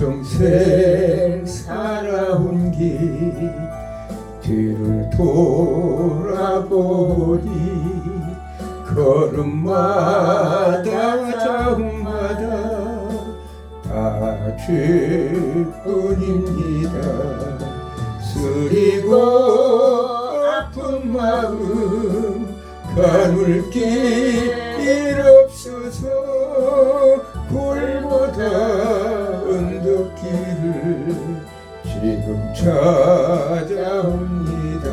평생 살아온 길 뒤를 돌아보니 걸음마다 자국마다 다 죄뿐입니다. 쓰리고 아픈 마음 가눌 길 없어서 굴보다 언덕길을 지금 찾아옵니다.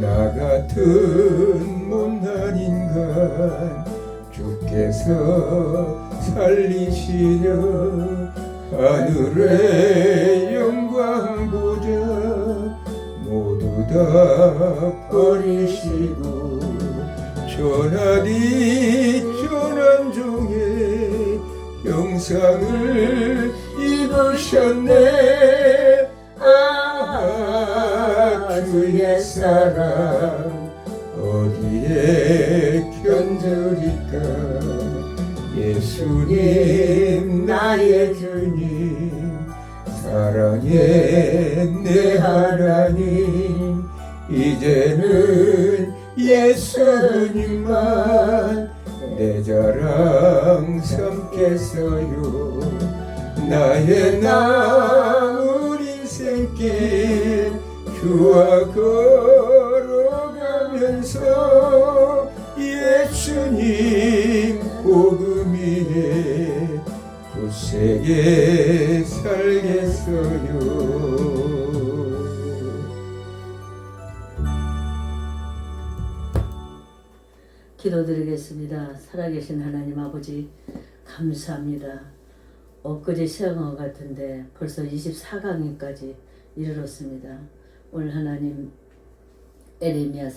나 같은 못난 인간 주께서 살리시려 하늘의 영광 보자 모두 다 버리시고 전하디 전한 중에 영상을 입으셨네. 주의 사랑 어디에 견드릴까. 예수님 나의 주님 사랑의 내 하나님 이제는 예수님만 내 자랑 삼겠어요. 나의 남은 인생길 주와 걸어가면서 예수님 복음 위에 굳세게 살겠어요. 기도드리겠습니다. 살아계신 하나님 아버지 감사합니다. 엊그제 시험한 것 같은데 벌써 24강에까지 이르렀습니다. 오늘 하나님 에레미야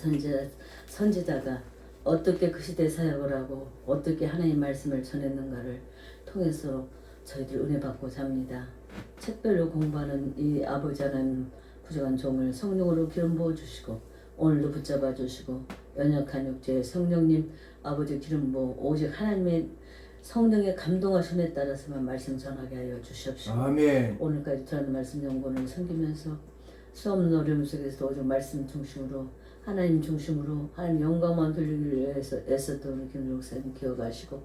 선지자가 어떻게 그 시대 사역을 하고 어떻게 하나님 말씀을 전했는가를 통해서 저희들 은혜 받고자 합니다. 책별로 공부하는 이 아버지 하나님 부족한 종을 성령으로 기름 부어주시고 오늘도 붙잡아 주시고 연약한 육체에 성령님 아버지 기름 부어 오직 하나님의 성령의 감동하심에 따라서만 말씀 전하게 하여 주시옵시고 아멘. 오늘까지 들은 말씀 연구를 섬기면서 수없는 어려움 속에서 오직 말씀 중심으로 하나님 중심으로 하나님 영광만 돌리기 위해서 애썼던 우리 김 목사님 기억하시고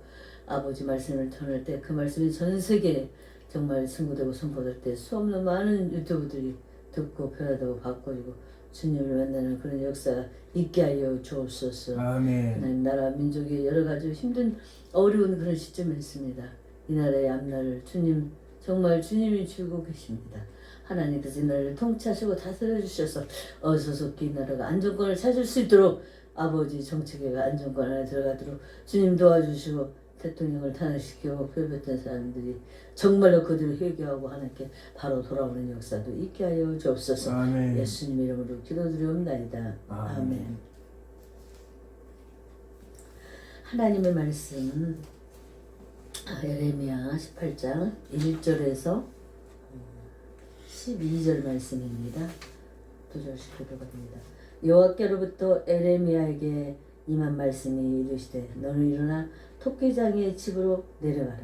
아버지 말씀을 전할 때 그 말씀이 전 세계에 정말 승부되고 선포될 때 수없는 많은 유튜브들이 듣고 변화되고 바꿔지고 주님을 만나는 그런 역사 있게 하여 주옵소서. 아멘. 하나님 나라 민족이 여러 가지 힘든 어려운 그런 시점에 있습니다. 이 나라의 앞날을 주님 정말 주님이 주고 계십니다. 하나님께서 이 나라를 통치하시고 다스려 주셔서 어서속히 이 나라가 안정권을 찾을 수 있도록 아버지 정책회가 안정권 안에 들어가도록 주님 도와주시고 대통령을 탄핵시키고 표백된 사람들이 정말로 그들을 회개하고 하나님께 바로 돌아오는 역사도 있게 하여 주옵소서. 아멘. 예수님 이름으로 기도드리옵나이다. 아멘. 하나님의 말씀 에레미야 18장 1절에서 12절 말씀입니다. 도절시켜드립니다. 여호와께로부터 에레미야에게 임한 말씀이 이르시되 너는 일어나 토끼장의 집으로 내려가라.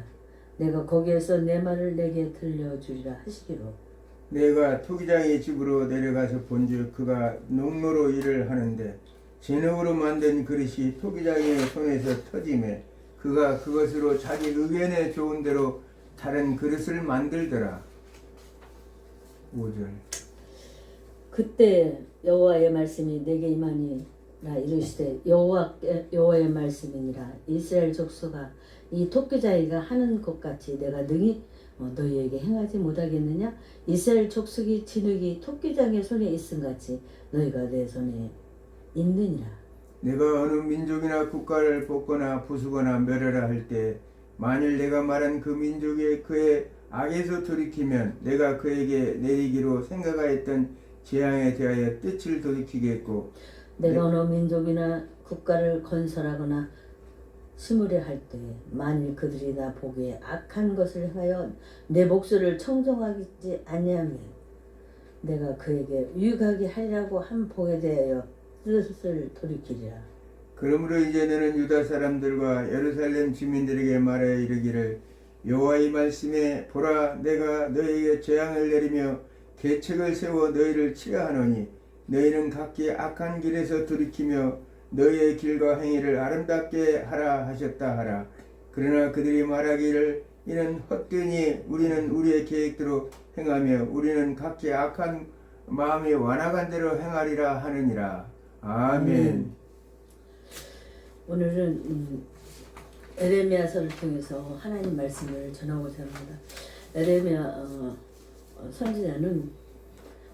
내가 거기에서 내 말을 내게 들려주리라 하시기로. 내가 토기장의 집으로 내려가서 본즉 그가 농로로 일을 하는데 진흙으로 만든 그릇이 토기장의 손에서 터지매 그가 그것으로 자기 의견에 좋은 대로 다른 그릇을 만들더라. 5절. 그때 여호와의 말씀이 내게 임하니라 이르시되 여호와의 말씀이니라. 이스라엘 족속아 이 토끼장이가 하는 것 같이 내가 능히 너희에게 행하지 못하겠느냐. 이스라엘 족속이 진흙이 토끼장의 손에 있음같이 너희가 내 손에 있느니라. 내가 어느 민족이나 국가를 뽑거나 부수거나 멸하라 할 때 만일 내가 말한 그 민족이 그의 악에서 돌이키면 내가 그에게 내리기로 생각하였던 재앙에 대하여 뜻을 돌이키겠고 내가 어느 민족이나 국가를 건설하거나 심으려 할 때 만일 그들이 나 보기에 악한 것을 행하여 내 목소리를 청정하지 아니하면 내가 그에게 유익하게 하리라고 한 복에 대하여 뜻을 돌이키리라. 그러므로 이제 너는 유다 사람들과 예루살렘 주민들에게 말하여 이르기를 여호와의 말씀에 보라 내가 너희에게 재앙을 내리며 계책을 세워 너희를 치려 하노니 너희는 각기 악한 길에서 돌이키며 너희의 길과 행위를 아름답게 하라 하셨다 하라. 그러나 그들이 말하기를 이는 헛되니 우리는 우리의 계획대로 행하며 우리는 각기 악한 마음이 완악한 대로 행하리라 하느니라. 아멘. 오늘은 에레미야서를 통해서 하나님 말씀을 전하고자 합니다. 에레미야 선지자는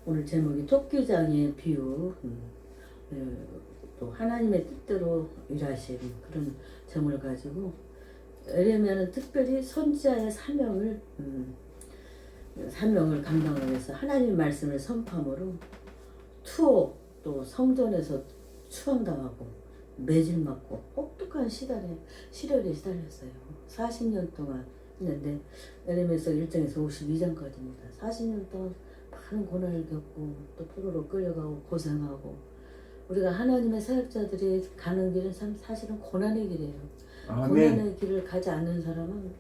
오늘 제목이 토끼장의 비유, 또 하나님의 뜻대로 일하시는 그런 제목을 가지고 에레미야는 특별히 선지자의 사명을 감당하기 위해서 하나님 말씀을 선포함으로 투옥 또 성전에서 추방당하고 매질맞고 혹독한 시련에 시달렸어요. 40년 동안 했는데 에레미야서 1장에서 52장까지입니다. 40년 동안 많은 고난을 겪고 또 포로로 끌려가고 고생하고 우리가 하나님의 사역자들이 가는 길은 참 사실은 고난의 길이에요. 아멘. 고난의 길을 가지 않는 사람은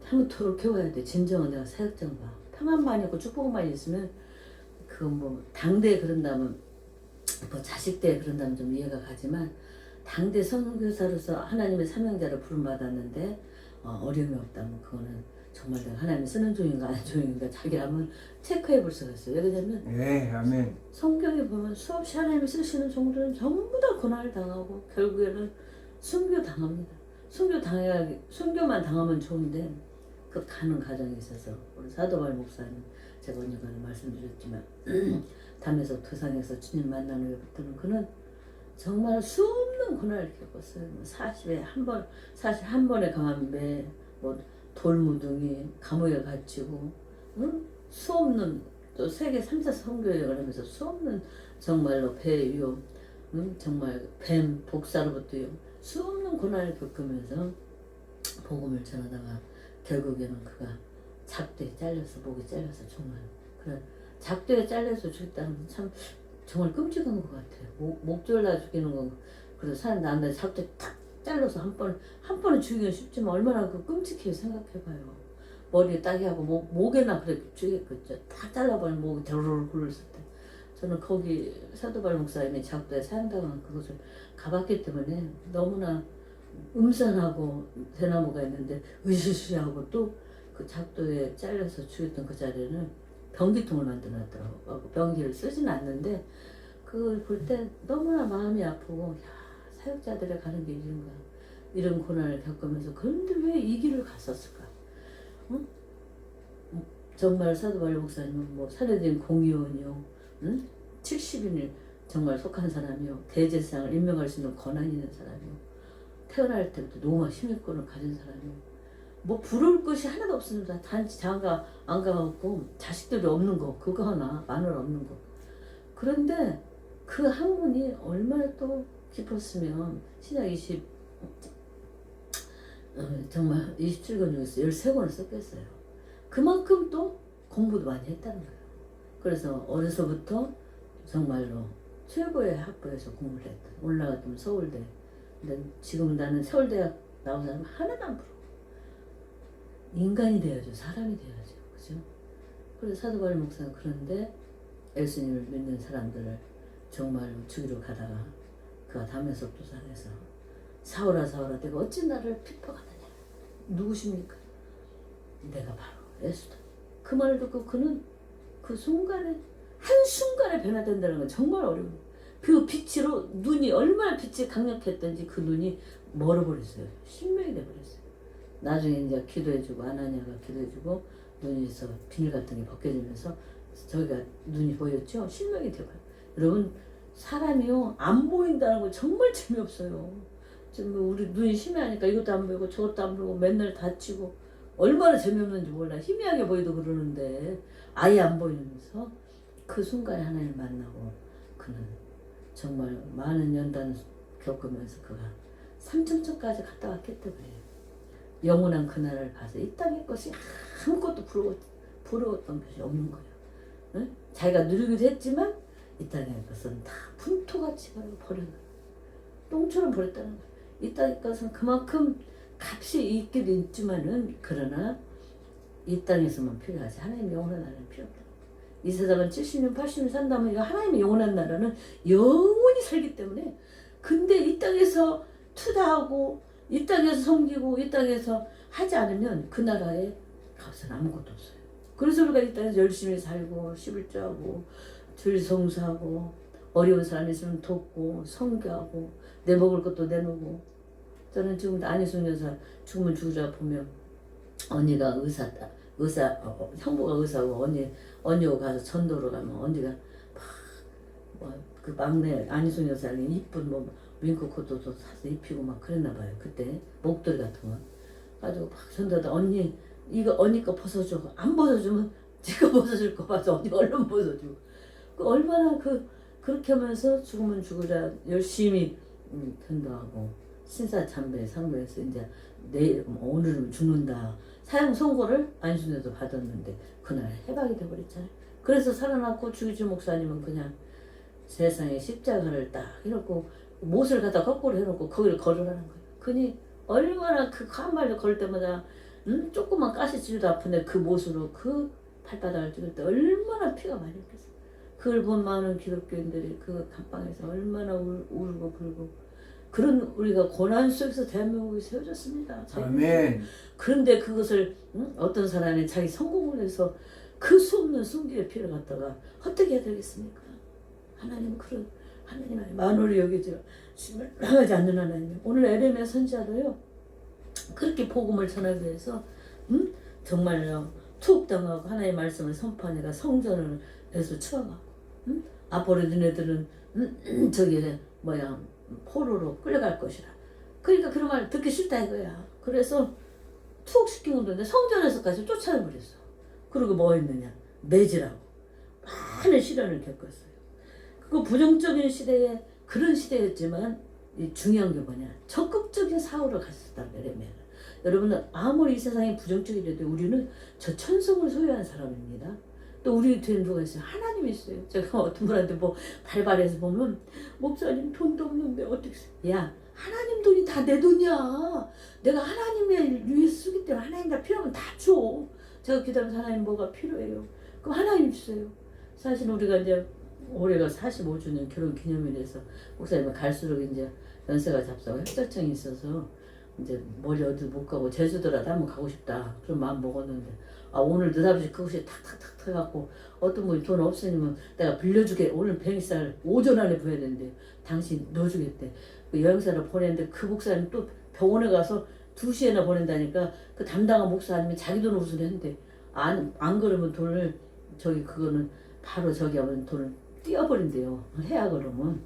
한번 돌이켜봐야 돼. 진정한 내가 사역자인가. 평안만 있고 축복만 있으면 그건 뭐 당대에 그런다면 뭐 자식대에 그런다면 좀 이해가 가지만 당대 선교사로서 하나님의 사명자를 부름받았는데 어려움이 없다면 그거는 정말 내가 하나님 쓰는 종인가 안 종인가 자기를 한번 체크해 볼 수가 있어요. 왜냐면 네, 아멘. 성경에 보면 수없이 하나님이 쓰시는 종들은 전부 다 고난을 당하고 결국에는 순교당합니다. 순교만 당하면 좋은데 그 가는 과정에 있어서 우리 사도바울 목사님 제가 언젠가는 말씀드렸지만 담에서 도상에서 주님 만난 후에부터는 그는 정말 수없는 고난을 겪었어요. 40에 한 번에 강한 매, 뭐 돌무둥이, 감옥에 갇히고, 수없는 또 세계 3차 선교여행을 하면서 수없는 정말로 배 위험, 정말 뱀, 복사로부터 수없는 고난을 겪으면서 복음을 전하다가 결국에는 그가 작두에 잘려서 목이 잘려서 정말 그런 작두에 잘려서 죽었다는 건 참 정말 끔찍한 것 같아요. 목 졸라 죽이는 거 그래서 사람 남들 작두에 탁 잘라서 한 번은 죽이기 쉽지만 얼마나 그 끔찍해요. 생각해봐요. 머리에 따게 하고 목에나 그래 죽였겠죠. 다 잘라버리면 목이 드르르 굴렀을 때 저는 거기 사도발 목사님이 작두에 사형당한 그것을 가봤기 때문에 너무나 음산하고 대나무가 있는데 으시시하고 또 그 작두에 잘려서 죽였던 그 자리에는 변기통을 만들어놨더라고. 변기를 쓰진 않는데 그걸 볼 때 너무나 마음이 아프고 야, 사역자들의 가는 게 이런가 이런 고난을 겪으면서 그런데 왜 이 길을 갔었을까? 응? 정말 사도바울 목사님은 뭐 사례된 공의원이요, 70인을 정말 속한 사람이요, 대제사장을 임명할 수 있는 권한이 있는 사람이요, 태어날 때부터 노마 시민권을 가진 사람이요. 뭐 부러울 것이 하나도 없습니다. 단지 장가 안 가갖고 자식들이 없는 거 그거 하나 마늘 없는 거. 그런데 그 한 분이 얼마나 또 깊었으면 신약 20 정말 27권 중에서 13권을 썼겠어요. 그만큼 또 공부도 많이 했다는 거예요. 그래서 어려서부터 정말로 최고의 학부에서 공부를 했다. 올라갔더니 서울대. 근데 지금 나는 서울대학 나온 사람 하나도 안 부러워. 인간이 돼야죠. 사람이 돼야죠. 그죠? 그래서 사도바울 목사는 그런데 예수님을 믿는 사람들을 정말로 죽이러 가다가 그가 담에서 도상에서 사울아 사울아 내가 어찌 나를 핍박하느냐. 누구십니까? 내가 바로 예수다. 그 말을 듣고 그는 그 순간에 한순간에 변화된다는 건 정말 어려워요. 그 빛으로 눈이 얼마나 빛이 강력했던지 그 눈이 멀어버렸어요. 신명이 돼버렸어요. 나중에 이제 기도해주고 아나니아가 기도해주고 눈에서 비닐 같은 게 벗겨지면서 저희가 눈이 보였죠. 신명이 돼버려요. 여러분 사람이요 안 보인다는 거 정말 재미없어요. 지금 우리 눈이 심해하니까 이것도 안 보이고 저것도 안 보이고 맨날 다치고 얼마나 재미없는지 몰라. 희미하게 보이도 그러는데 아예 안 보이면서 그 순간에 하나님을 만나고 그는 정말 많은 연단 겪으면서 그가 삼천천까지 갔다 왔기 때문에 영원한 그날을 봐서 이 땅의 것이 아무것도 부러웠던 것이 없는 거예요. 응? 자기가 누리기도 했지만 이 땅의 것은 다 분토같이 버린 거예요. 똥처럼 버렸다는 거예요. 이 땅의 것은 그만큼 값이 있긴 있지만은 그러나 이 땅에서만 필요하지 하나님의 영원한 나라는 필요 없다. 이 세상은 70년 80년 산다면 이거 하나님의 영원한 나라는 영원히 살기 때문에 근데 이 땅에서 투자하고 이 땅에서 섬기고 이 땅에서 하지 않으면 그 나라의 값은 아무것도 없어요. 그래서 우리가 이 땅에서 열심히 살고 11조하고 줄성수하고 어려운 사람 있으면 돕고 섬겨하고 내 먹을 것도 내놓고 저는 지금 안희숙 여사 죽으면 죽으자 보면 언니가 형부가 의사고 언니가 가서 전도로 가면 언니가 그 막내 안희숙 여사는 이쁜 윙크 코트도 사서 입히고 막 그랬나 봐요. 그때 목도리 같은 거 가지고 막 전도하다 언니 이거 언니 거 벗어줘. 안 벗어주면 제가 벗어줄 거 봐서 언니 얼른 벗어주고 그 얼마나 그렇게 하면서 죽으면 죽으자 열심히 전도하고 신사참배 상배에서 이제 내일 오늘은 죽는다 사형 선고를 안순에도 받았는데 그날 해박이 돼버렸잖아요. 그래서 살아났고 주기주 목사님은 그냥 세상에 십자가를 딱 해놓고 못을 갖다 거꾸로 해놓고 거기를 걸으라는 거예요. 그니 얼마나 그 한 발로 걸을 때마다 조그만 가시질도 아픈데 그 못으로 그 발바닥을 찍을 때 얼마나 피가 많이 흘렸어요. 그걸 본 많은 기독교인들이 그 감방에서 얼마나 울고 불고 그런 우리가 고난 속에서 대한민국이 세워졌습니다. 아멘. 그런데 그것을 어떤 사람이 자기 성공을 해서 그 수없는 순기의 피를 갖다가 어떻게 해야 되겠습니까? 하나님 그런 하나님 안에 만월이 여기지 나가지 않는 하나님. 오늘 에레미야 선지자도요 그렇게 복음을 전하기 위해서 정말요 투옥당하고 하나님의 말씀을 선포하니까 성전을 해서 추앙하고 앞으로 너네들은 저기 포로로 끌려갈 것이라. 그러니까 그런 말 듣기 싫다 이거야. 그래서 투옥시킨 건데 성전에서까지 쫓아내버렸어. 그리고 뭐 했느냐 매질하고 많은 시련을 겪었어요. 그 부정적인 시대에 그런 시대였지만 이 중요한 게 뭐냐 적극적인 사고를 갔었다 에레미야는. 여러분은 아무리 이 세상이 부정적이라도 우리는 저 천성을 소유한 사람입니다. 또 우리 뒤에 누가 있어요? 하나님이 있어요. 제가 어떤 분한테 발발해서 보면 목사님 돈도 없는데 어떻게 야 하나님 돈이 다 내 돈이야. 내가 하나님의 위해서 쓰기 때문에 하나님 다 필요하면 다 줘. 제가 기도하면서 하나님 뭐가 필요해요. 그럼 하나님 주세요. 사실 우리가 이제 올해가 45주년 결혼 기념일에서 목사님은 갈수록 이제 연세가 잡사고 협작증이 있어서 이제 멀리 어디 못 가고 제주도라도 한번 가고 싶다 그런 마음 먹었는데 오늘 느닷없이 그것이 탁탁탁 해갖고 어떤 분이 돈 없으면 내가 빌려주게 오늘 비행기살 오전 안에 부어야 되는데 당신 넣어주겠대. 그 여행사를 보냈는데 그 목사님 또 병원에 가서 2시에나 보낸다니까 그 담당한 목사 아니면 자기 돈을 우선했는데 안 그러면 돈을 그거는 바로 하면 돈을 띄어버린대요. 해야 그러면.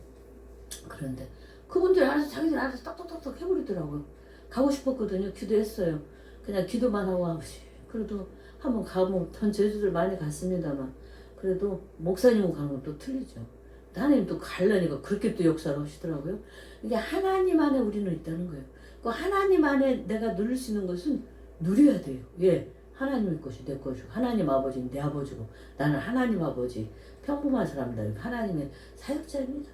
그런데 그분들이 알아서 자기들 알아서 딱딱딱딱 해버리더라고요. 가고 싶었거든요. 기도했어요. 그냥 기도만 하고 그래도 한번 가면 전 제주도를 많이 갔습니다만 그래도 목사님은 가는 건 또 틀리죠. 하나님 또 가려니까 그렇게 또 역사를 하시더라고요. 이게 하나님 안에 우리는 있다는 거예요. 그 하나님 안에 내가 누릴 수 있는 것은 누려야 돼요. 예, 하나님의 것이 내 것이고 하나님 아버지는 내 아버지고 나는 하나님 아버지 평범한 사람들 하나님의 사역자입니다.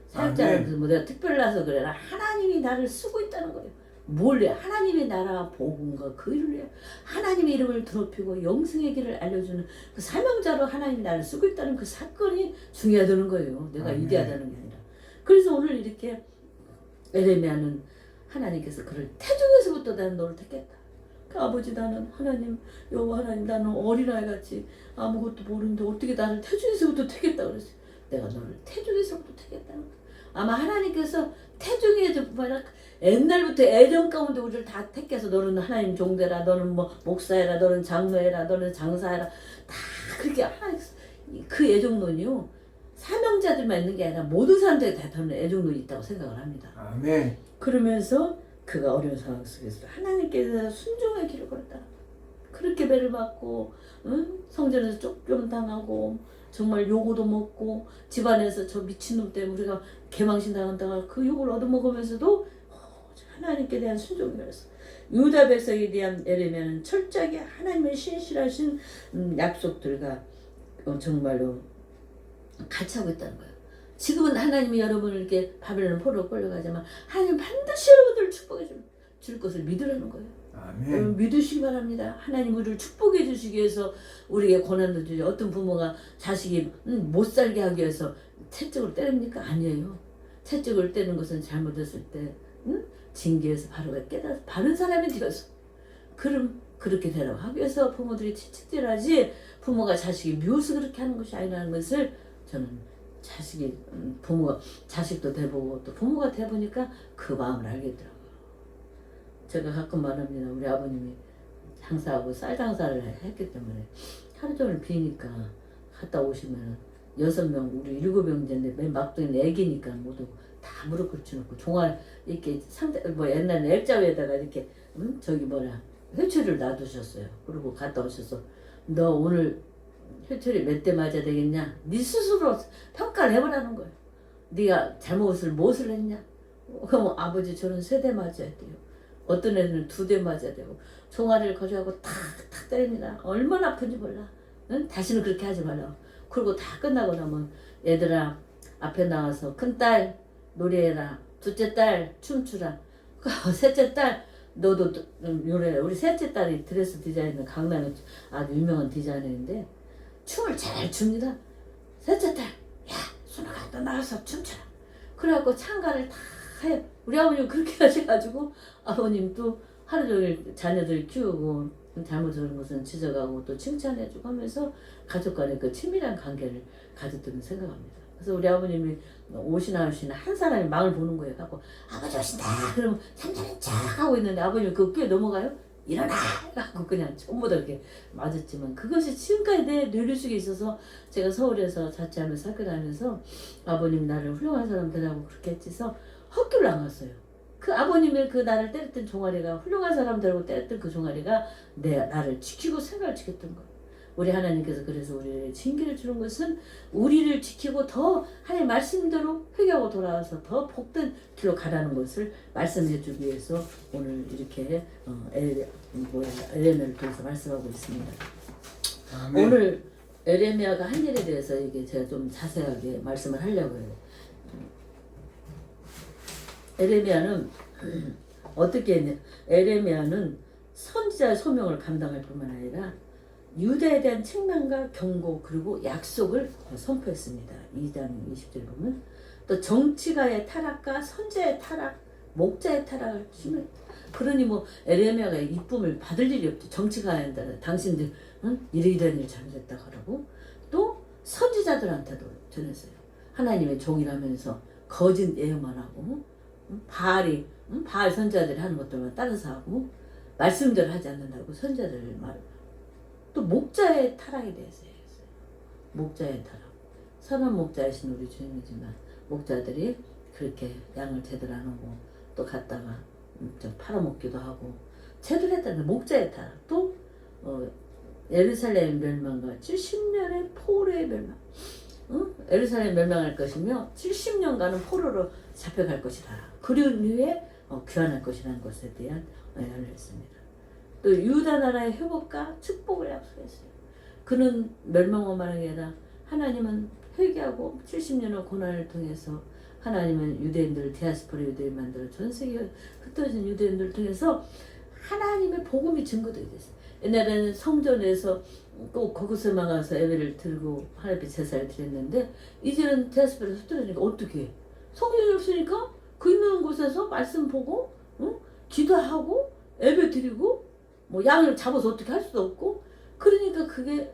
사역자는 내가 특별나서 그래. 하나님이 나를 쓰고 있다는 거예요. 뭘 해? 하나님의 나라 복음과 그 일을 해요. 하나님의 이름을 더럽히고 영생의 길을 알려주는 그 사명자로 하나님이 나를 쓰고 있다는 그 사건이 중요하다는 거예요. 내가 이대하다는 게 아니라. 그래서 오늘 이렇게 에레미야는 하나님께서 그를 태중에서부터 나는 너를 택했다. 그 아버지 나는 하나님 여호와 하나님 나는 어린아이같이 아무것도 모르는데 어떻게 나를 태중에서부터 택했다 그랬어요. 내가 너를 태중에서부터 택했다는 거야. 아마 하나님께서 태중에 옛날부터 애정 가운데 우리를 다 택해서 너는 하나님 종되라 너는 목사해라 너는 장로해라 너는 장사해라 다 그렇게 하나님께서 그 애정론이요 사명자들만 있는 게 아니라 모든 사람들이 다 다른 애정론이 있다고 생각을 합니다. 아멘. 그러면서 그가 어려운 상황 속에서 하나님께서 순종의 길을 걸었다. 그렇게 배를 맞고 성전에서 쫓겨당하고 정말 요구도 먹고 집안에서 저 미친놈 때문에 우리가 개망신 당한다가 그 욕을 얻어먹으면서도 하나님께 대한 순종이 걸었어. 유다 백성에 대한 에레미야는 철저하게 하나님의 신실하신 약속들과 정말로 같이 하고 있다는 거예요. 지금은 하나님이 여러분을 이렇게 바벨론 포로로 끌려가지만 하나님 반드시 여러분들을 축복해 줍니다. 줄 것을 믿으라는 거예요. 아멘. 믿으시기 바랍니다. 하나님 우리를 축복해 주시기 위해서 우리에게 고난도 주죠. 어떤 부모가 자식이 못 살게 하기 위해서 채찍으로 때립니까? 아니에요. 채찍을 때는 것은 잘못했을 때 징계해서 바로 깨달아서 바른 사람이 되어서 그럼 그렇게 되라고 하기 위해서 부모들이 채찍질하지 부모가 자식이 미워서 그렇게 하는 것이 아니라는 것을 저는 자식이 부모가 자식도 돼보고 또 부모가 돼보니까 그 마음을 알겠더라고요. 제가 가끔 말합니다. 우리 아버님이 장사하고 쌀 장사를 했기 때문에 하루 종일 비니까 갔다 오시면 6명 우리 7명째인데 맨 막둥이는 애기니까 못 오고 다 무릎 꿇쳐놓고 종알 이렇게 상대 뭐 옛날에 액자 위에다가 이렇게 저기 뭐냐 회초리를 놔두셨어요. 그리고 갔다 오셔서 너 오늘 회초리 몇 대 맞아야 되겠냐? 네 스스로 평가를 해보라는 거예요. 네가 무엇을 했냐? 그럼 아버지 저는 3대 맞아야 돼요. 어떤 애들은 2대 맞아야 되고 종아리를 거셔하고 탁탁 때립니다. 얼마나 아픈지 몰라. 응? 다시는 그렇게 하지 말라고. 그리고 다 끝나고 나면 얘들아 앞에 나와서 큰딸 노래해라. 둘째 딸 춤추라. 셋째 딸 너도 노래해. 우리 셋째 딸이 드레스 디자이너 강남에 아주 유명한 디자이너인데 춤을 잘 춥니다. 셋째 딸 야 순아가 너 나와서 춤추라. 그래갖고 참가를 다 해요. 우리 아버님 그렇게 하셔가지고 아버님도 하루 종일 자녀들 키우고 잘못하는 것은 지적하고 또 칭찬해주고 하면서 가족 간의 그 친밀한 관계를 가졌다고 생각합니다. 그래서 우리 아버님이 오시나 한 사람이 망을 보는 거예요. 갖고 아버지 오신다. 그러면 삼촌이 쫙 하고 있는데 아버님 그 꽤 넘어가요. 일어나! 하고 그냥 전부 다 이렇게 맞았지만 그것이 지금까지 내 뇌리 속에 있어서 제가 서울에서 자취하면서 학교 다니면서 아버님 나를 훌륭한 사람 되라고 그렇게 했지서 학교를 안 갔어요. 그 아버님의 그 나를 때렸던 종아리가 훌륭한 사람 되라고 때렸던 그 종아리가 나를 지키고 생각을 지켰던 거예요. 우리 하나님께서 그래서 우리를 징계를 주는 것은 우리를 지키고 더 하나님 말씀대로 회개하고 돌아와서 더 복된 길로 가라는 것을 말씀해 주기 위해서 오늘 이렇게 에레미야를 통해서 말씀하고 있습니다. 아멘. 오늘 에레미야가 한 일에 대해서 이게 제가 좀 자세하게 말씀을 하려고 해요. 에레미야는 어떻게 했냐? 에레미야는 선지자의 소명을 감당할 뿐만 아니라 유다에 대한 책망과 경고 그리고 약속을 선포했습니다. 2장 20절 보면 또 정치가의 타락과 선지자의 타락, 목자의 타락을 심했다. 그러니 뭐 에레미야가 이쁨을 받을 일이 없죠. 정치가에 한다. 당신들 이런 일 잘못했다고 하라고 또 선지자들한테도 전했어요. 하나님의 종이라면서 거짓 예언만 하고 바알 선지자들이 하는 것들만 따라서 하고 말씀대로 하지 않는다고 선지자들 말. 또 목자의 타락에 대해서 얘기했어요. 목자의 타락. 선한 목자이신 우리 주님이지만 목자들이 그렇게 양을 제대로 안 하고 또 갔다가 좀 팔아먹기도 하고 제대로 했다는 목자의 타락. 또 예루살렘 멸망과 70년의 포로의 멸망. 예루살렘 멸망할 것이며 70년간은 포로로 잡혀갈 것이다. 그런 후에 귀환할 것이라는 것에 대한 예언을 했습니다. 또 유다 나라의 회복과 축복을 약속했어요. 그는 멸망만 말한 게 아니라 하나님은 회개하고 70년의 고난을 통해서 하나님은 유대인들을 디아스포라 유대인 만들어 전 세계에 흩어진 유대인들을 통해서 하나님의 복음이 증거되게 됐어요. 옛날에는 성전에서 꼭 거기서만 가서 예배를 드리고 하나님께 제사를 드렸는데 이제는 디아스포라에서 흩어지니까 어떻게 해? 성전이 없으니까 그 있는 곳에서 말씀 보고 기도하고 예배 드리고 뭐 양을 잡아서 어떻게 할 수도 없고 그러니까 그게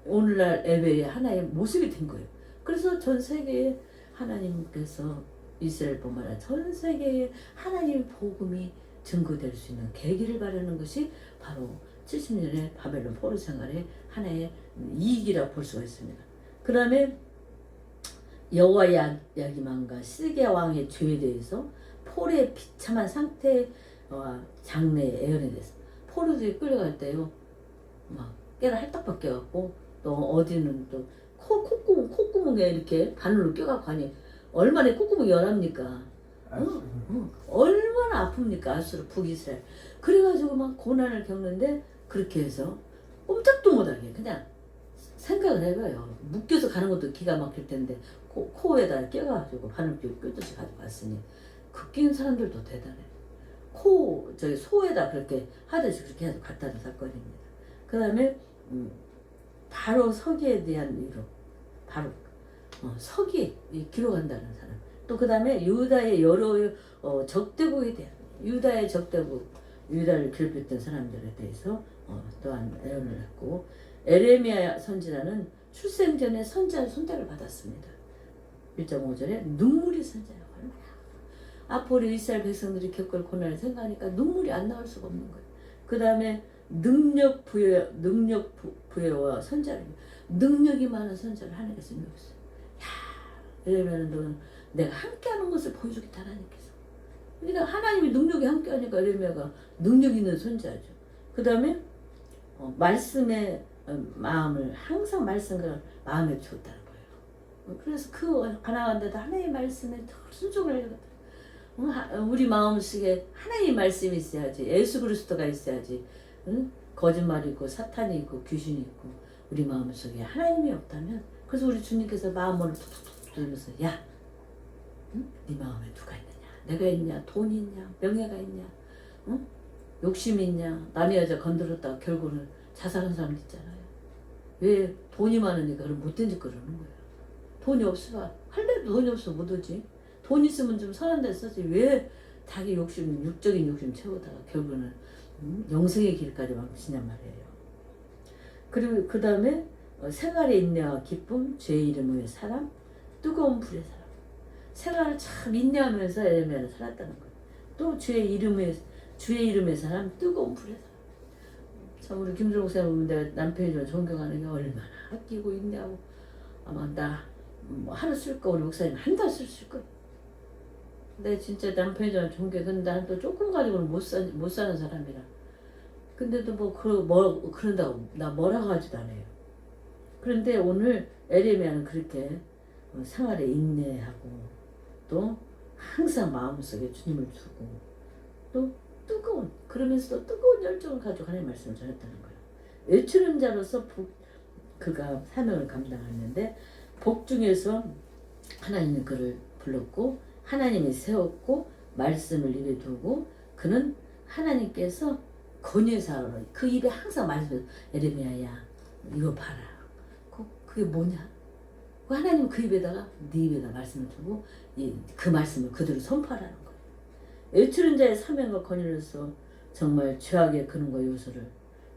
오늘날 예배의 하나의 모습이 된 거예요. 그래서 전 세계에 하나님께서 이스라엘뿐만 아니라 전 세계에 하나님의 복음이 증거될 수 있는 계기를 바라는 것이 바로 70년의 바벨론 포로 생활의 하나의 이익이라고 볼 수가 있습니다. 그 다음에 여호와 야기만과 시드기야 왕의 죄에 대해서 포로의 비참한 상태와 장래의 예언에 대해서 포로들이 끌려갈 때요 막 깨를 할딱박 껴갖고 또 어디는 또 콧구멍에 이렇게 바늘로 껴갖고 하니 얼마나 콧구멍이 열합니까? 얼마나 아픕니까? 알수록 북이스라엘. 그래가지고 막 고난을 겪는데 그렇게 해서 꼼짝도 못하게 그냥 생각을 해봐요. 묶여서 가는 것도 기가 막힐 텐데 코에다 껴가지고 바늘 끼고 껴듯이 가지고 왔으니 그 끼는 사람들도 대단해. 저기 소에다 그렇게 하듯이 그렇게 해서 갔다는 사건입니다. 그 다음에 바로 서기에 대한 위로, 바로 서기 기록한다는 사람. 또 그 다음에 유다의 여러 적대국에 대한, 유다의 적대국, 유다를 괴롭혔던 사람들에 대해서 또한 예언을 했고, 에레미야 선지자는 출생 전에 선지자 손달을 받았습니다. 1.5절에 눈물이 선지자라고 얼마나 앞으로 이스라엘 백성들이 겪을 고난을 생각하니까 눈물이 안 나올 수가 없는 거예요. 그 다음에 능력 부여와 선지자를, 능력이 많은 선지자를 하나님께서 인도했어요. 에레미야는 너는 내가 함께하는 것을 보여주겠다 하나님께서. 그러니까 하나님이 능력이 함께하니까 에레미야가 능력 있는 선지자죠. 그 다음에 말씀의 마음을 항상 말씀을 마음에 두었다는 거예요. 그래서 그 가나안데도 하나님의 말씀에 순종을 해야겠다. 우리 마음속에 하나님의 말씀이 있어야지. 예수 그리스도가 있어야지. 응? 거짓말이 있고 사탄이 있고 귀신이 있고 우리 마음속에 하나님이 없다면, 그래서 우리 주님께서 마음을 툭툭툭 두면서 야, 응? 네 마음에 누가 있느냐? 내가 있냐? 돈이 있냐? 명예가 있냐? 응? 욕심이 있냐? 남의 여자 건드렸다가 결국은 자살한 사람 있잖아요. 왜? 돈이 많으니까 그럼 못된 짓 그러는 거예요. 돈이 없으면 할래도 돈이 없으면 못 오지. 돈 있으면 좀 선한 데 쓰지. 왜 자기 욕심, 육적인 욕심 채우다가 결국은 영생의 길까지 망치냔 말이에요. 그리고 그 다음에 생활의 인내와 기쁨, 죄의 이름의 사람, 뜨거운 불의 사람. 생활을 참 인내하면서 에레미야는 살았다는 거예요. 또 주의 이름의 사람, 뜨거운 불의 사람. 참 우리 김종국 쌤 보면 내가 남편이 좀 존경하는 게 얼마나 아끼고 인내하고, 아마 나 하루 쓸 거 우리 목사님 한 달 쓸 거예요. 근데 진짜 남편이 좀 존경. 근데 난 또 조금 가지고는 못 사는 사람이라. 근데도 그런다고 나 뭐라고 하지도 않아요. 그런데 오늘 에레미야는 그렇게 생활에 인내하고, 또 항상 마음속에 주님을 두고, 또 뜨거운, 그러면서도 뜨거운 열정을 가지고 하나님의 말씀을 전했다는 거예요. 외치는 자로서 그가 사명을 감당했는데, 복중에서 하나님이 그를 불렀고 하나님이 세웠고 말씀을 입에 두고, 그는 하나님께서 권위사로 그 입에 항상 말씀, 에레미야야 이거 봐라. 그게 뭐냐? 하나님은 그 입에다가 네 입에다 말씀을 두고 그 말씀을 그대로 선포하라는 거예요. 외치는 자의 사명과 권위로서 정말 죄악의 근원과 요소를,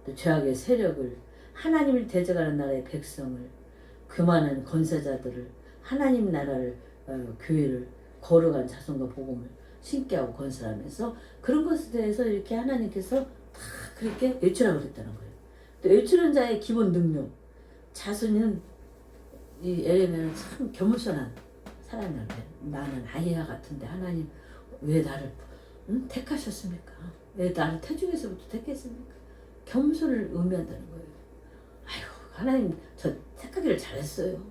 또 죄악의 세력을, 하나님을 대적하는 나라의 백성을, 교만한 권세자들을, 하나님 나라를, 교회를 거룩한 자손과 복음을 신께 하고 건설하면서 그런 것에 대해서 이렇게 하나님께서 다 그렇게 외치라고 그랬다는 거예요. 또 외치는 자의 기본 능력, 자손은 이 에레미야는 참 겸손한 사람이었는데, 나는 아이야 같은데 하나님 왜 나를 택하셨습니까? 왜 나를 태중에서부터 택했습니까? 겸손을 의미한다는 거예요. 아이고 하나님 저 택하기를 잘했어요.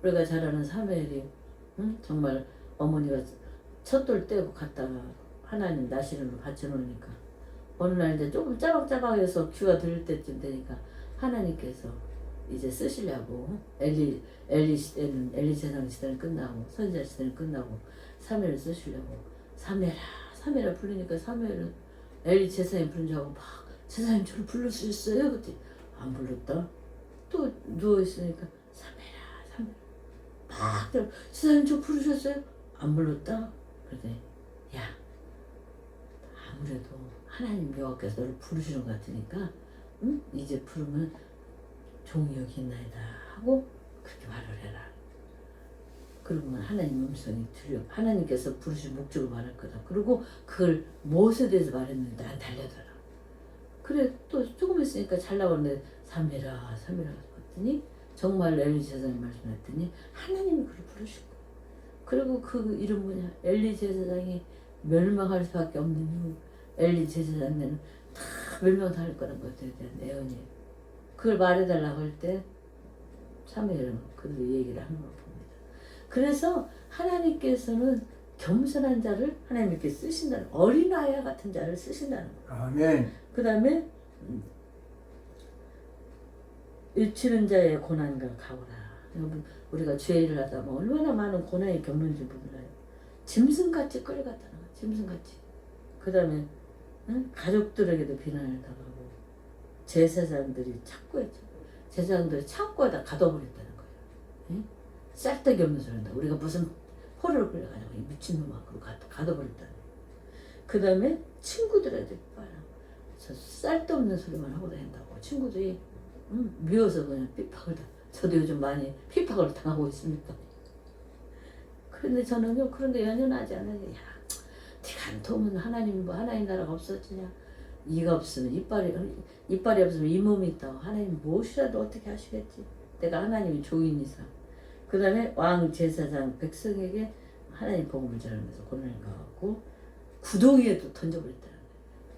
우리가 잘 아는 사무엘이 정말 어머니가 첫 돌 떼고 갔다가 하나님 나시는로 바쳐놓으니까 어느 날 이제 조금 짜박짜박해서 귀가 들릴 때쯤 되니까 하나님께서 이제 쓰시려고 엘리 시대는, 엘리 제사장 시대는 끝나고 선지자 시대는 끝나고 사무엘을 쓰시려고 사무엘아 부르니까 사무엘은 엘리 제사장이 부른 줄 알고 막 제사장님 저를 불러주셨어요? 그때 안 불렀다. 또 누워있으니까 사무엘아 막 제사장님 저 부르셨어요? 안 불렀다. 그랬더니 야 아무래도 하나님 여호와께서 너를 부르시는 것 같으니까 이제 부르면 종이 여기 있나이다 하고 그렇게 말을 해라. 그러면 하나님 음성이 들려. 하나님께서 부르신 목적을 말할 거다. 그리고 그걸 무엇에 대해서 말했는데 안 달려더라. 그래 또 조금 있으니까 잘 나오는데 사메라 봤더니 정말 엘리 제사장이 말씀했더니 하나님이 그를 부르시고, 그리고 그 이름 뭐냐, 엘리 제사장이 멸망할 수밖에 없는 이유, 엘리 제사장은 다 멸망할 거라는 것에 대한 예언이에요. 그걸 말해달라고 할 때 사무엘은 그들 얘기를 하는 걸 봅니다. 그래서 하나님께서는 겸손한 자를 하나님 이렇게 쓰신다는, 어린아이 같은 자를 쓰신다는 거예요. 아멘. 그 다음에 외치는 자의 고난과 가오라. 여러분 우리가 죄를 하다 보면 얼마나 많은 고난이 겪는지 몰라요. 짐승같이 끌려갔다는 거예요. 짐승같이. 그 다음에 응? 가족들에게도 비난을 당하고 제사장들이 제사장들이 창고에다 가둬버렸다는 거예요. 응? 쌀데기 없는 소리 한다. 우리가 무슨 포로를 끌려가냐고 이 미친놈아 그러고 가둬버렸다는 거예요. 그 다음에 친구들한테 저 쌀데없는 소리만 하고 다닌다고 친구들이 미워서 그냥 핍박을 저도 요즘 많이 핍박을 당하고 있습니다. 그런데 저는요 그런데 연연하지 않아요. 야, 네가 안 도우면 하나님 나라가 없어지냐? 이가 없으면 이빨이 없으면 이 몸이 있다고 하나님 무엇이라도 어떻게 하시겠지? 내가 하나님의 종인 이상. 그 다음에 왕 제사장 백성에게 하나님 복음을 전하면서 권한을 가갖고 구덩이에도 던져버렸다는 거예요.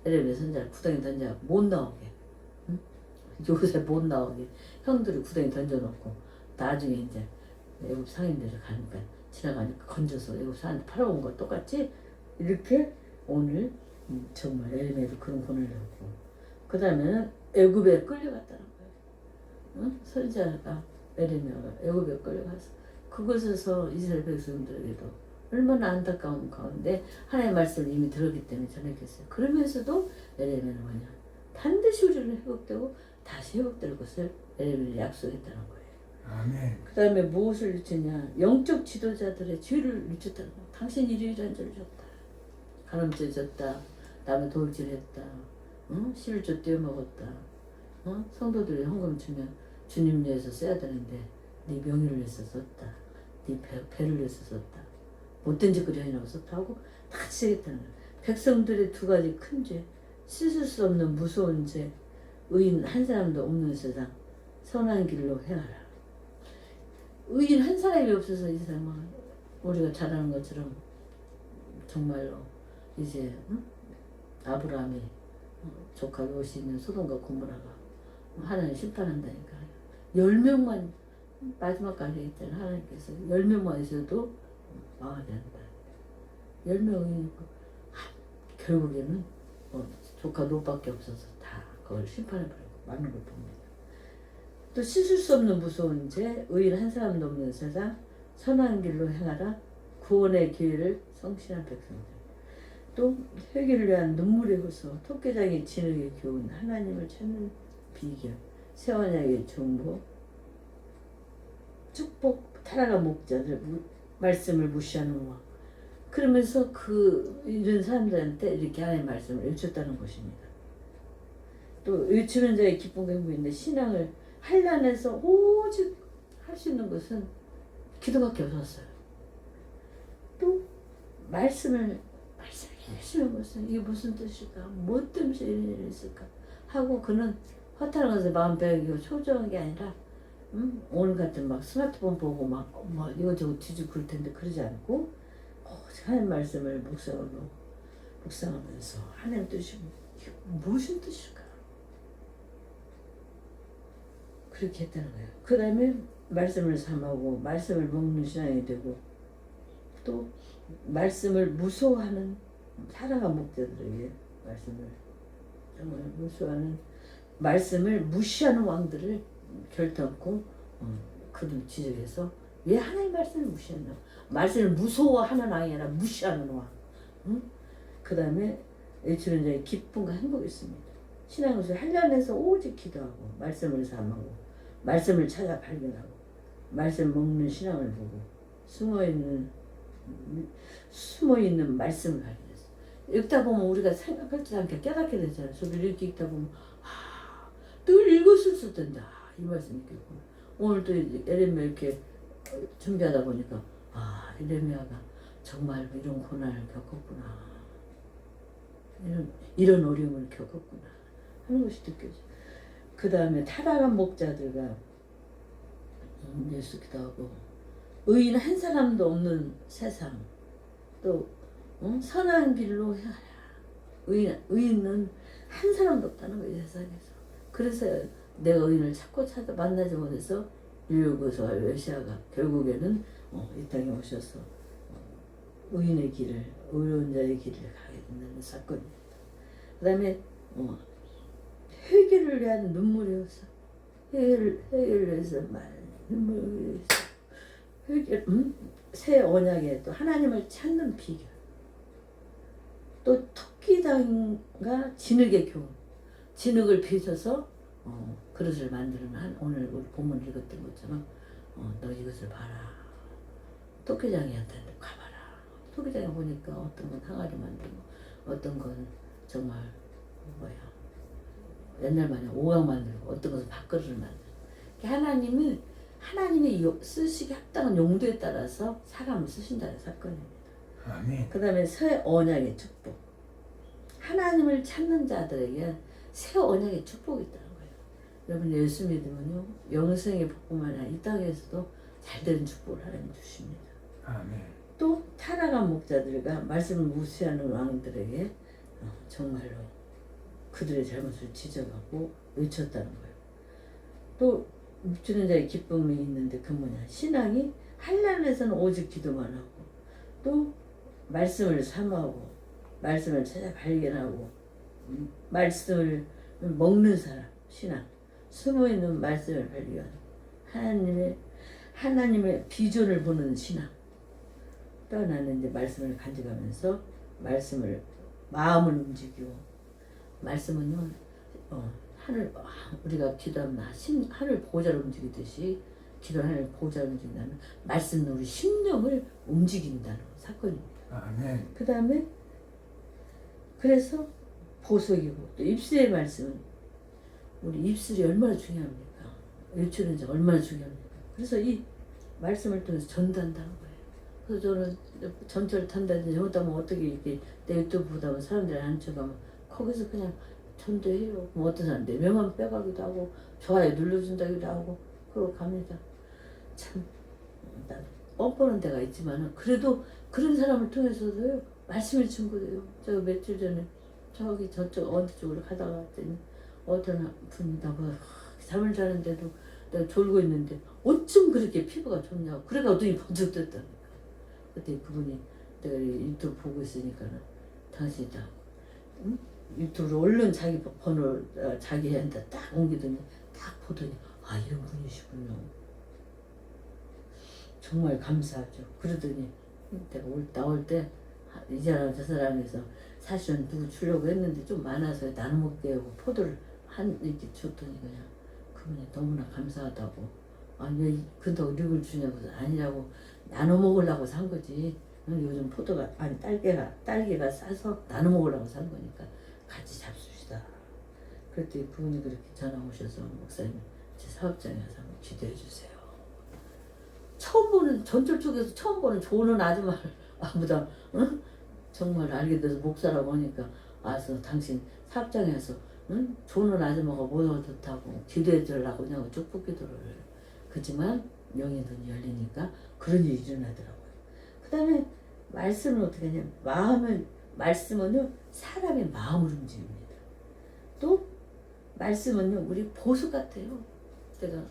에레미야 선지자를 구덩이에 던져 못 나오게, 응? 요새 못 나오게 형들이 구덩이 던져놓고 나중에 이제 애굽 상인들이 가니까 지나가니까 건져서 애굽 상인들 팔아온 거 똑같이 이렇게 오늘 정말 에레미야도 그런 권한을 갖고 그 다음에는 애굽에 끌려갔다는 거예요. 응? 선지자가 에레미야가 애굽에 끌려가서 그곳에서 이스라엘 백성들에게도 얼마나 안타까운 가운데 하나님의 말씀을 이미 들었기 때문에 전했겠어요. 그러면서도 에레미야는 뭐냐? 반드시 우리는 회복되고 다시 회복될 것을 에레미야는 약속했다는 거예요. 아멘. 그 다음에 무엇을 늦췄냐? 영적 지도자들의 죄를 늦췄다는 거예요. 당신이 이러이러한 죄를 졌다. 간음죄 졌다. 남의 도둑질했다. 11조 떼어먹었다. 성도들이 헌금 주면 주님 위해서 써야 되는데 네 명의를 위해서 썼다. 네 배를 위해서 썼다. 못된 짓거리 하느라고 썼다 하고 다 치겠다는 거예요. 백성들의 두 가지 큰 죄, 씻을 수 없는 무서운 죄, 의인 한 사람도 없는 세상, 선한 길로 행하라. 의인 한 사람이 없어서 이 세상은 우리가 잘 아는 것처럼 정말로 이제 아브라함이 조카 롯이 있는 소돔과 고모라가 하나님 심판한다니까 10명만 마지막까지 했잖아요. 하나님께서 10명만 있어도 망하게 한다. 10명이니까 결국에는 조카 롯밖에 없어서 다 그걸 심판해버리고 막는 걸 봅니다. 또 씻을 수 없는 무서운 죄, 의인 한 사람도 없는 세상, 선한 길로 행하라, 구원의 기회를 성실한 백성들. 또 회개를 위한 눈물의 호소, 토끼장의 진흙의 교훈, 하나님을 찾는 비결, 새 언약의 정보, 축복, 타락한 목자들, 말씀을 무시하는 왕. 그러면서 이런 사람들한테 이렇게 하나님의 말씀을 외쳤다는 것입니다. 또 외치는 자의 기쁨과 행복인데 신앙을 한란해서 오직 할 수 있는 것은 기도밖에 없었어요. 또 말씀을 해주는 것은 이게 무슨 뜻일까? 뭐 때문에 이런 일이 있을까? 하고 그는 허탈한 것을 마음 배우고 초조한 게 아니라 오늘 같은 막 스마트폰 보고 막 이거저거 뒤지고 그럴 텐데 그러지 않고 하나님 말씀을 묵상하면서 하나님 뜻이 무슨 뜻일까? 그렇게 했다는 거예요. 그 다음에 말씀을 삼하고 말씀을 먹는 신앙이 되고 또 말씀을 무서워하는 사랑한 목자들에게 말씀을 정말 무서워하는 말씀을 무시하는 왕들을 결단코 그들 지적해서 왜 하나님 말씀을 무시한다고? 말씀을 무서워하는 왕이 아니라 무시하는 왕. 그 다음에 외치는 자의 기쁨과 행복이 있습니다. 신앙을 한련해서 오직 기도하고 말씀을 삼하고 말씀을 찾아 발견하고 말씀 먹는 신앙을 보고 숨어있는 말씀을 발견했어. 읽다 보면 우리가 생각하지 않게 깨닫게 되잖아요. 저도 이렇게 읽다 보면 늘 읽었을 수 된다. 이 말씀이 있겠구나. 오늘 또 에레미야 이렇게 준비하다 보니까 에레미야가 정말 이런 고난을 겪었구나. 이런 어려움을 겪었구나 하는 것이 느껴져. 그 다음에 타락한 목자들과 예수 기도하고 의인 한 사람도 없는 세상 또 선한 길로 해라. 의인은 한 사람도 없다는 거예요 세상에서. 그래서 내가 의인을 찾고 만나지 못해서 율고서 메시아가 결국에는 이 땅에 오셔서 의인의 길을 어려운 자의 길을 가게 된다는 사건입니다. 그 다음에 회개를 위한 눈물이 없어. 회개를 위해서 눈물이 있어. 새 언약에 또 하나님을 찾는 비결. 또 토끼 토기장과 진흙의 교훈, 진흙을 빚어서 그릇을 만드는 오늘 우리 본문 읽었던 것처럼 너 이것을 봐라. 토기장이한테 가봐라. 토기장에 보니까 어떤 건 항아리 만들고 어떤 건 정말 뭐야 옛날 마냥 오각 만들고 어떤 것은 밥그릇을 만들고 하나님이 쓰시기 합당한 용도에 따라서 사람을 쓰신다는 사건입니다. 아멘. 그 다음에 새 언약의 축복. 하나님을 찾는 자들에게 새 언약의 축복이 있다는 거예요. 여러분 예수 믿으면요 영생의 복뿐만 아니라 이 땅에서도 잘되는 축복을 하나님 주십니다. 아멘. 또 타락한 목자들과 말씀을 무시하는 왕들에게 정말로 그들의 잘못을 지적하고 외쳤다는 거예요. 또 주는 자의 기쁨이 있는데 그 뭐냐 신앙이 한란에서는 오직 기도만 하고 또 말씀을 삼하고 말씀을 찾아 발견하고 말씀을 먹는 사람 신앙 숨어있는 말씀을 발견 하나님의 비전을 보는 신앙 또 하나는 이제 말씀을 간직하면서 말씀을 마음을 움직이고 말씀은요 우리가 기도하면 하늘 보좌를 움직이듯이 기도를 하늘 보좌를 움직인다면 말씀은 우리 심령을 움직인다는 사건입니다. 아멘. 그 다음에 그래서 보석이고 또 입술의 말씀은 우리 입술이 얼마나 중요합니까? 외치는 자 얼마나 중요합니까? 그래서 이 말씀을 통해서 전도한다는 거예요. 그래서 저는 전철 탄다든지 잘못하면 어떻게 이렇게 내 유튜브 보다 보면 사람들이 안 쳐가면 거기서 그냥 전도해요. 뭐 어떤 사람 내 명함 빼가기도 하고 좋아요 눌러준다기도 하고 그러고 갑니다. 참 뻔뻔한 데가 있지만은 그래도 그런 사람을 통해서도요 말씀을 증거해요. 저 며칠 전에 저기 저쪽 어느 쪽으로 가다가 왔더니 어떤 분이 나보고 잠을 자는데도 내가 졸고 있는데 어쩜 그렇게 피부가 좋냐고 그래가 눈이 번쩍 떴다니까. 그때 그분이 내가 유튜브 보고 있으니까는 당신이다. 응? 유튜브로 얼른 자기 번호를 자기한테 딱 옮기더니 딱 보더니 아 이런 분이시군요. 정말 감사하죠. 그러더니 내가 나올 때 이 사람 저 사람에서 사실은 누구 주려고 했는데 좀 많아서 나눠 먹게 하고 포도를 이렇게 줬더니 그냥 그분이 너무나 감사하다고 아니 왜 그렇다고 릭을 주냐고 아니라고 나눠 먹으려고 산 거지. 요즘 포도가 아니 딸기가 싸서 나눠 먹으려고 산 거니까 같이 잡수시다. 그랬더니 그분이 그렇게 전화 오셔서 목사님 제 사업장에 와서 한번 기도해 주세요. 전철 쪽에서 처음 보는 좋은 아줌마를 아무다 응? 정말 알게 돼서 목사라고 하니까 와서 당신 사업장에 와서 응? 좋은 아줌마가 뭐가 좋다고 기도해 주려고 그냥 축복 기도를 해요. 그렇지만 영의 눈이 열리니까 그런 일이 일어나더라고요. 그 다음에 말씀은 어떻게 하냐면 말씀은요 사람의 마음을 움직입니다. 또 말씀은요 우리 보석 같아요. 제가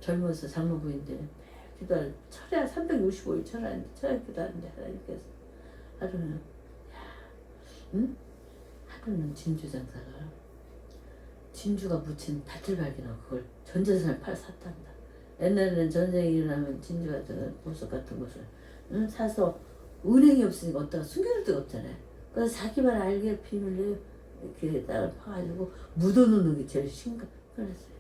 젊어서 장로부인데 기도할 철야 365일 철야 기도하는데 하나님께서 하루는 하루는 진주 장사가 진주가 묻힌 밭을 발견하고 그걸 전 재산을 샀단다. 옛날에는 전쟁이 일어나면 진주 같은 보석 같은 것을 사서 은행이 없으니까 어디다가 숨겨놓을 데가 없잖아요. 그래서 자기만 알게 비밀로 이렇게 땅을 파가지고 묻어놓는 게 제일 심각했어요.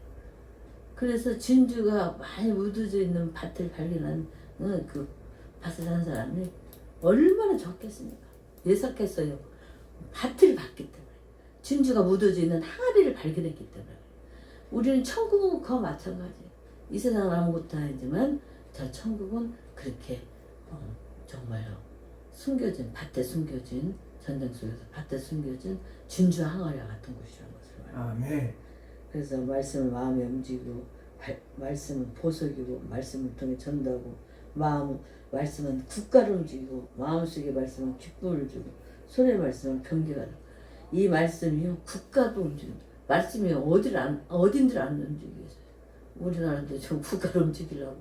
그래서 진주가 많이 묻어져 있는 밭을 발견한 그 밭을 산 사람이 얼마나 좋겠습니까? 예삭했어요. 밭을 봤기 때문에 진주가 묻어져 있는 항아리를 발견했기 때문에 우리는 천국은 그와 마찬가지예요. 이 세상은 아무것도 아니지만 저 천국은 그렇게 정말로 숨겨진 밭에 숨겨진 전쟁 속에서 밭에 숨겨진 진주 항아리와 같은 곳이라는 것을 말해요. 아멘. 그래서 말씀을 마음에 움직이고 말씀은 보석이고 말씀을 통해 전도하고 말씀은 국가를 움직이고 마음속의 말씀은 기쁨을 주고 손의 말씀은 병기가 되고 이 말씀이요 국가도 움직인다. 말씀이 어딘들 안 움직이겠어요. 우리나라도 저 국가를 움직이려고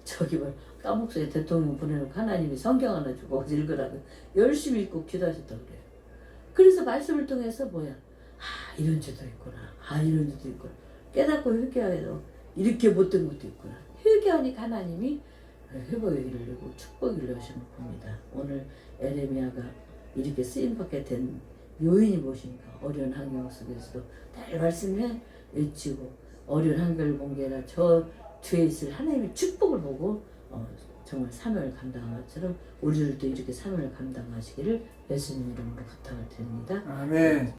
저기 뭐 까목소에 대통령 보내놓고 하나님이 성경 하나 주고 어디 읽으라고 열심히 읽고 기도하셨다고 그래요. 그래서 말씀을 통해서 뭐야 이런 죄도 있구나 이런 죄도 있구나 깨닫고 회개하여도 이렇게 못된 것도 있구나 회개하니까 하나님이 회복의 길을 열고 축복의 길을 여심을 봅니다. 오늘 에레미야가 이렇게 쓰임받게 된 요인이 무엇입니까? 어려운 환경 속에서도 늘 말씀해 외치고 어려운 환경을 본 게 아니라 저 뒤에 있을 하나님의 축복을 보고 정말 사명을 감당한 것처럼 우리들도 이렇게 사명을 감당하시기를 예수님 이름으로 부탁을 드립니다. 아멘.